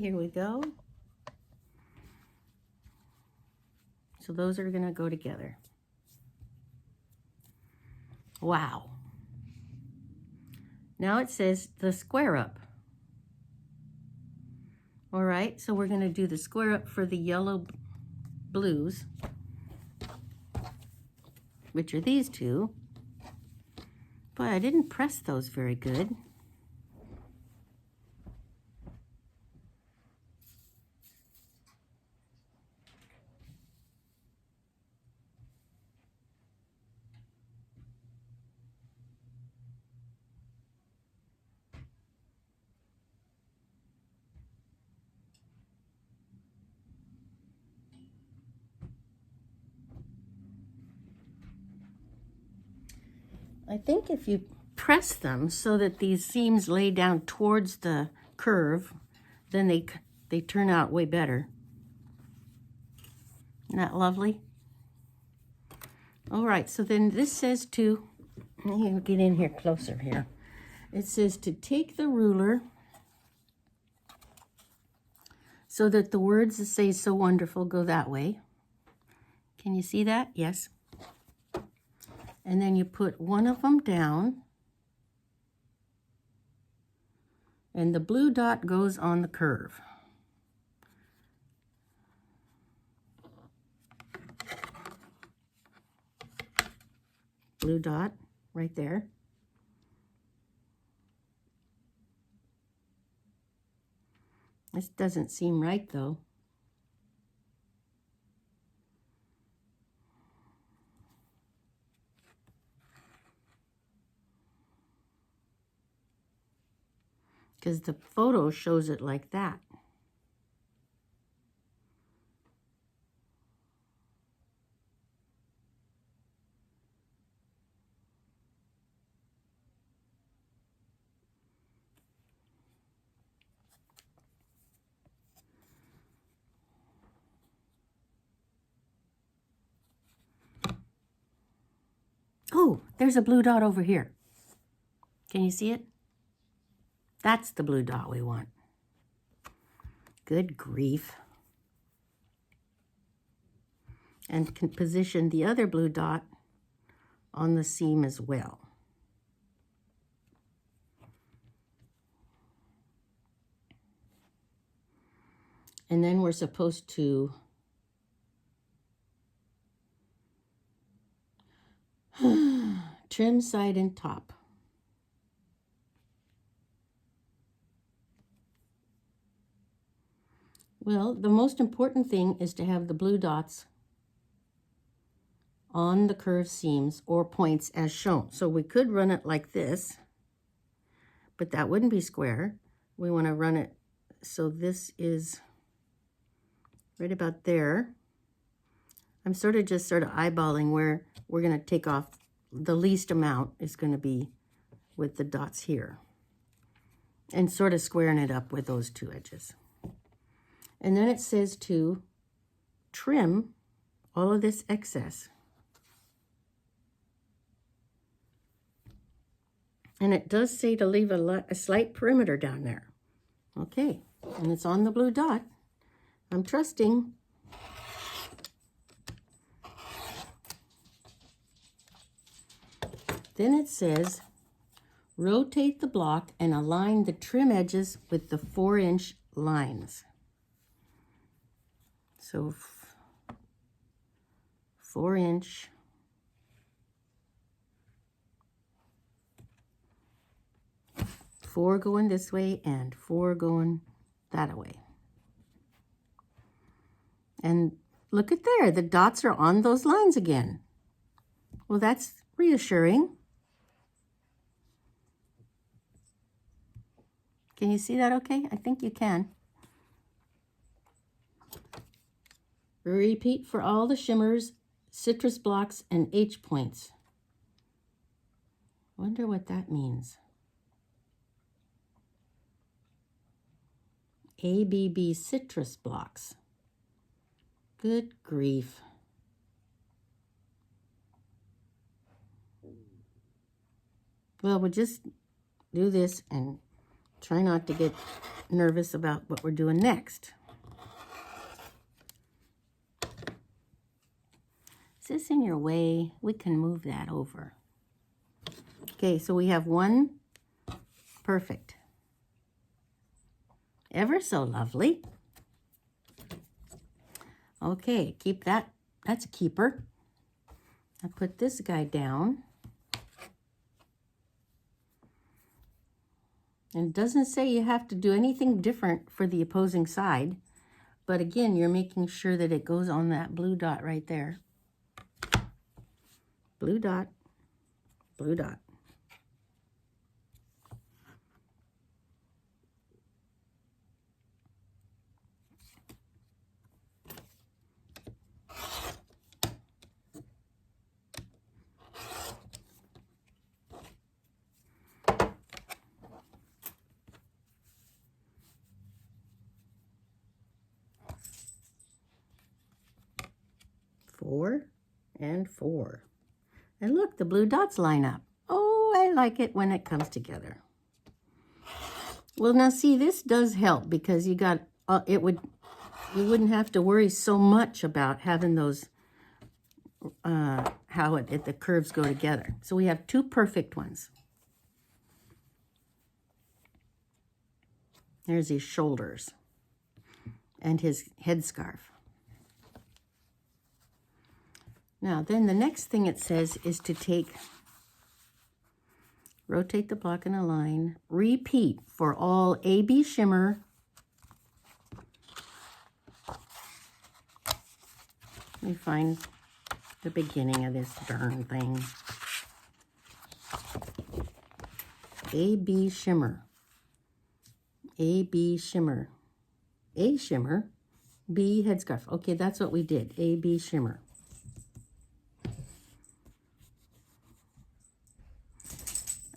here we go. So those are going to go together. Wow. Now it says the square up. All right, so we're going to do the square up for the yellow blues, which are these two. Boy, I didn't press those very good. I think if you press them so that these seams lay down towards the curve, then they turn out way better. Isn't that lovely? All right, so then this says to, let me get in here closer here. It says to take the ruler so that the words that say so wonderful go that way. Can you see that? Yes. And then you put one of them down, and the blue dot goes on the curve. Blue dot right there. This doesn't seem right though. Because the photo shows it like that. Oh, there's a blue dot over here. Can you see it? That's the blue dot we want. Good grief. And can position the other blue dot on the seam as well. And then we're supposed to trim side and top. Well, the most important thing is to have the blue dots on the curved seams or points as shown. So we could run it like this, but that wouldn't be square. We want to run it so this is right about there. I'm just eyeballing where we're going to take off the least amount is going to be with the dots here, and sort of squaring it up with those two edges. And then it says to trim all of this excess. And it does say to leave a slight perimeter down there. Okay, and it's on the blue dot. I'm trusting. Then it says, rotate the block and align the trim edges with the 4-inch lines. So 4-inch. Four going this way and 4 going that way. And look at there, the dots are on those lines again. Well, that's reassuring. Can you see that okay? I think you can. Repeat for all the shimmers, citrus blocks, and H points. Wonder what that means. ABB citrus blocks. Good grief. Well, we'll just do this and try not to get nervous about what we're doing next. Is this in your way? We can move that over. Okay, so we have one perfect. Ever so lovely. Okay, keep that. That's a keeper. I put this guy down. And it doesn't say you have to do anything different for the opposing side. But again, you're making sure that it goes on that blue dot right there. Blue dot, blue dot. Four and four. And look, the blue dots line up. Oh, I like it when it comes together. Well, now see, this does help because you got, you wouldn't have to worry so much about having those, how the curves go together. So we have two perfect ones. There's his shoulders and his headscarf. Now, then the next thing it says is to rotate the block in a line, repeat for all AB shimmer. Let me find the beginning of this darn thing. AB shimmer. AB shimmer. A shimmer. B headscarf. Okay, that's what we did. AB shimmer.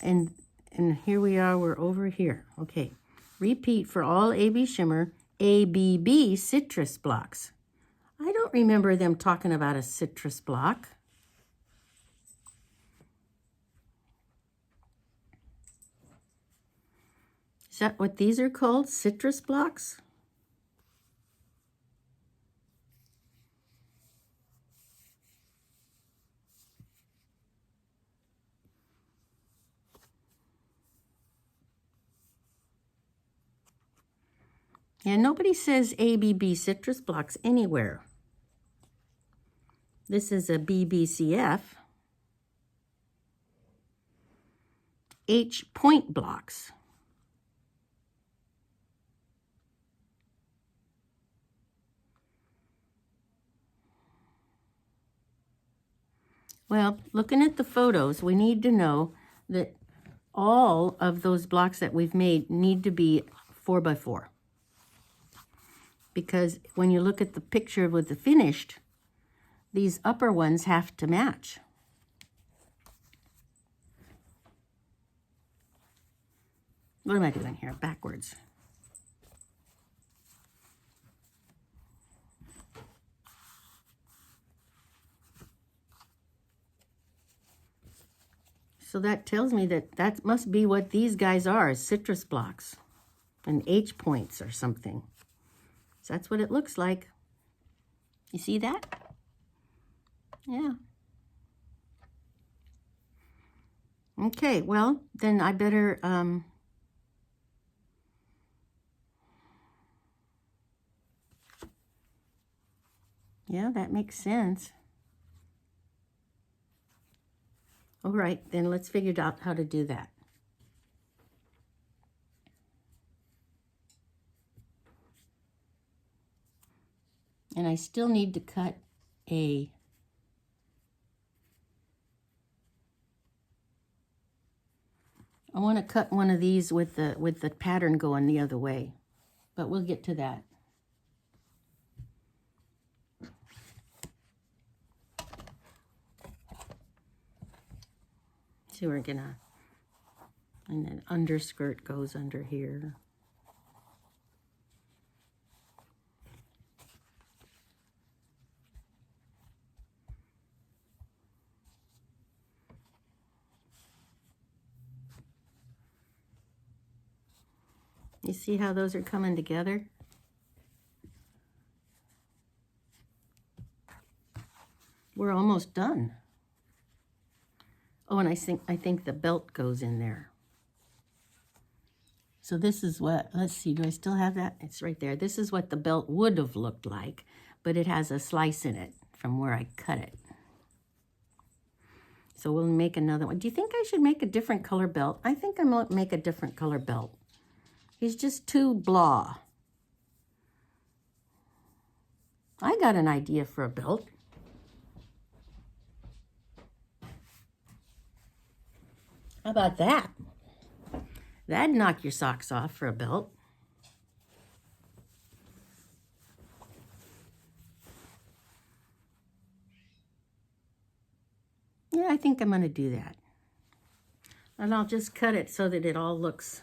And here we are, we're over here. Okay, repeat for all AB shimmer, ABB citrus blocks. I don't remember them talking about a citrus block. Is that what these are called, citrus blocks? And nobody says ABB citrus blocks anywhere. This is a BBCF. H point blocks. Well, looking at the photos, we need to know that all of those blocks that we've made need to be 4x4. Because when you look at the picture with the finished, these upper ones have to match. What am I doing here? Backwards. So that tells me that that must be what these guys are, citrus blocks and H points or something. So that's what it looks like. You see that? Yeah. Okay, well, then I better, yeah, that makes sense. All right, then let's figure out how to do that. And I still need to cut I want to cut one of these with the pattern going the other way, but we'll get to that. So we're gonna, and then underskirt goes under here. You see how those are coming together? We're almost done. Oh, and I think the belt goes in there. So this is what, let's see, do I still have that? It's right there. This is what the belt would have looked like, but it has a slice in it from where I cut it. So we'll make another one. Do you think I should make a different color belt? I think I'm going to make a different color belt. He's just too blah. I got an idea for a belt. How about that? That'd knock your socks off for a belt. Yeah, I think I'm going to do that. And I'll just cut it so that it all looks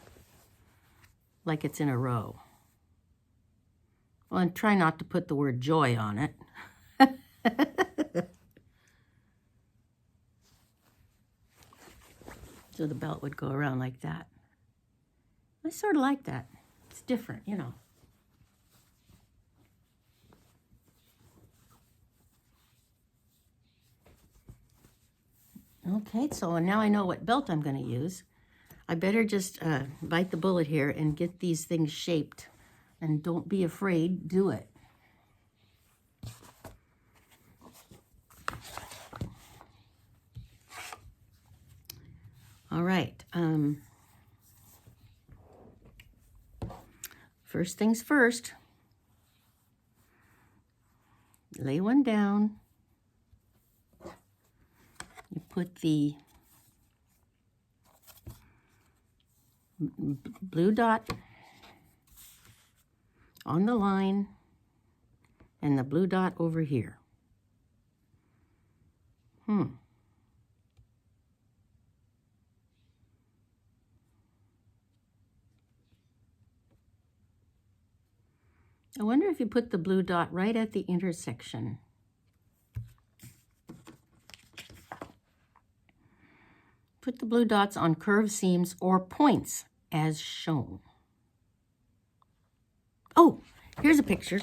like it's in a row. Well, and try not to put the word joy on it. So the belt would go around like that. I sort of like that. It's different, you know. Okay, so now I know what belt I'm going to use. I better just bite the bullet here and get these things shaped. And don't be afraid, do it. All right. First things first. Lay one down. You put the blue dot on the line and the blue dot over here. I wonder if you put the blue dot right at the intersection. Put the blue dots on curved seams or points as shown. Oh, here's a picture.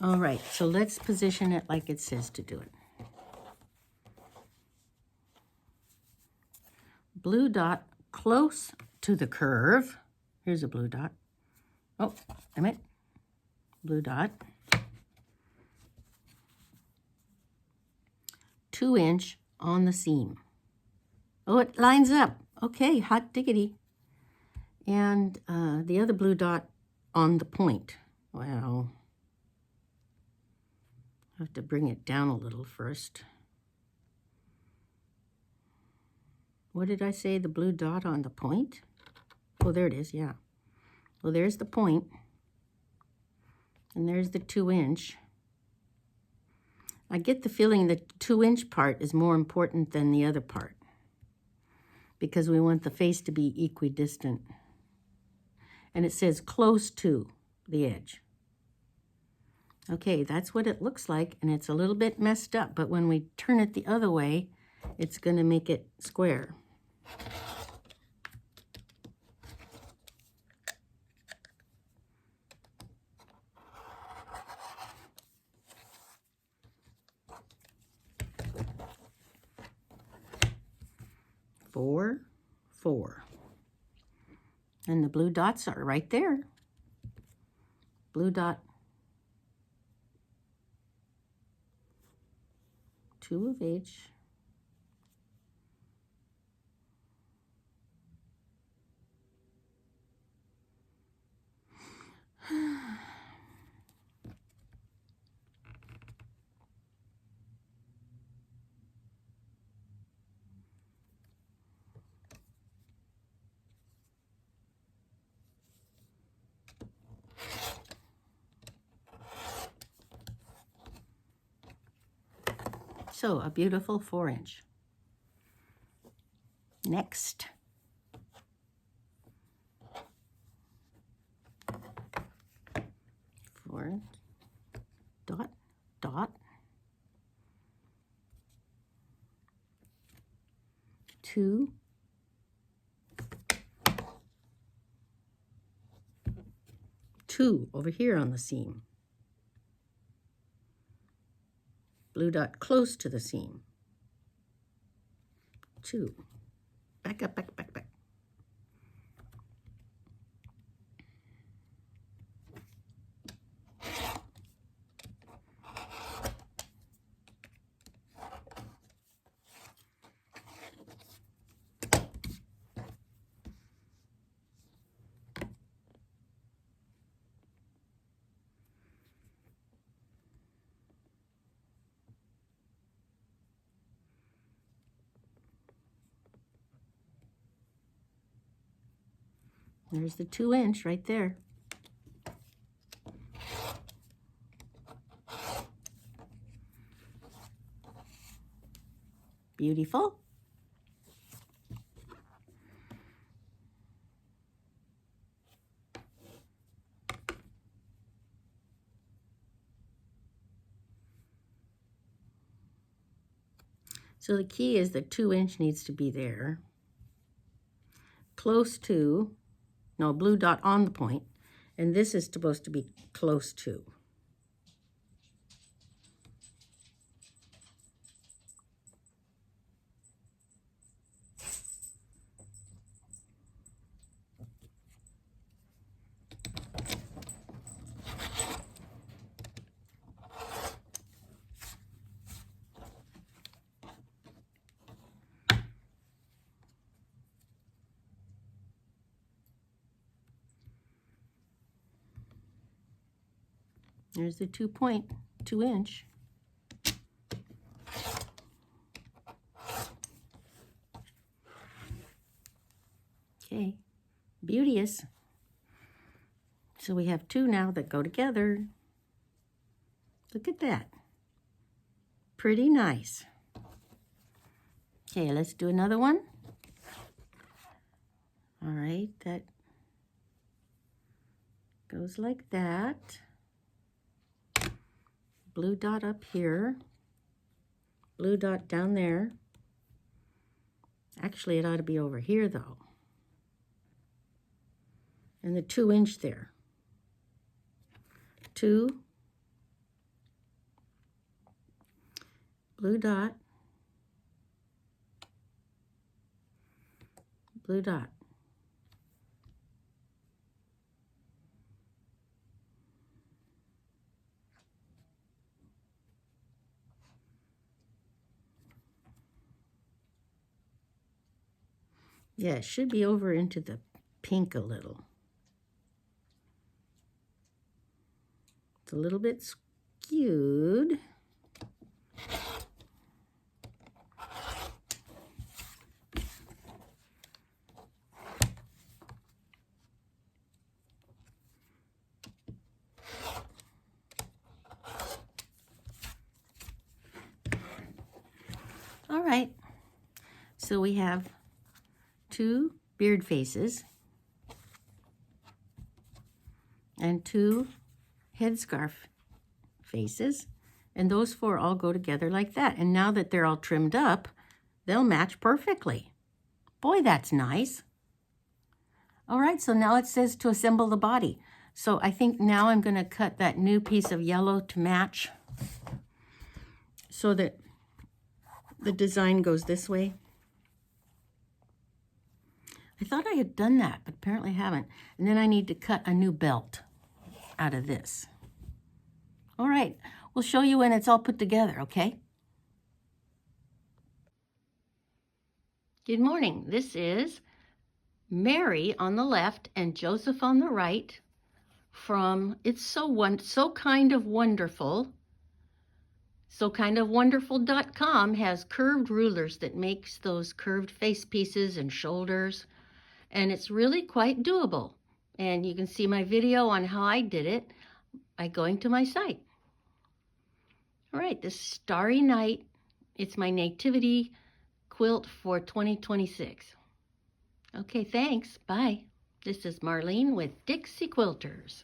All right, so let's position it like it says to do it. Blue dot close to the curve. Here's a blue dot. Oh, damn it. Blue dot. 2-inch on the seam. Oh, it lines up. Okay, hot diggity. And the other blue dot on the point. Well, I have to bring it down a little first. What did I say? The blue dot on the point? Oh, there it is, yeah. Well, there's the point. And there's the 2-inch. I get the feeling the 2-inch part is more important than the other part because we want the face to be equidistant. And it says close to the edge. Okay, that's what it looks like, and it's a little bit messed up, but when we turn it the other way, it's going to make it square. Four, 4. And the blue dots are right there. Blue dot. 2 of each. So a beautiful 4-inch. Next. Four, dot, dot. 2, 2 over here on the seam. Blue dot close to the seam. 2. Back up, back, back, back. There's the 2-inch right there. Beautiful. So the key is the 2-inch needs to be there. Close to, no, blue dot on the point, and this is supposed to be close to. There's the 2-inch. Okay, beauteous. So we have 2 now that go together. Look at that. Pretty nice. Okay, let's do another one. All right, that goes like that. Blue dot up here, blue dot down there. Actually, it ought to be over here though. And the 2-inch there. 2, blue dot, blue dot. Yeah, it should be over into the pink a little. It's a little bit skewed. All right, so we have 2 beard faces and 2 headscarf faces, and those 4 all go together like that. And now that they're all trimmed up, they'll match perfectly. Boy, that's nice. All right, so now it says to assemble the body. So I think now I'm going to cut that new piece of yellow to match so that the design goes this way. I thought I had done that, but apparently I haven't. And then I need to cut a new belt out of this. All right, we'll show you when it's all put together, okay? Good morning. This is Mary on the left and Joseph on the right from It's So Kind of Wonderful. SoKindOfWonderful.com has curved rulers that makes those curved face pieces and shoulders, and it's really quite doable. And you can see my video on how I did it by going to my site. All right, this Starry Night, it's my nativity quilt for 2026. Okay, thanks. Bye. This is Marlene with Dixie Quilters.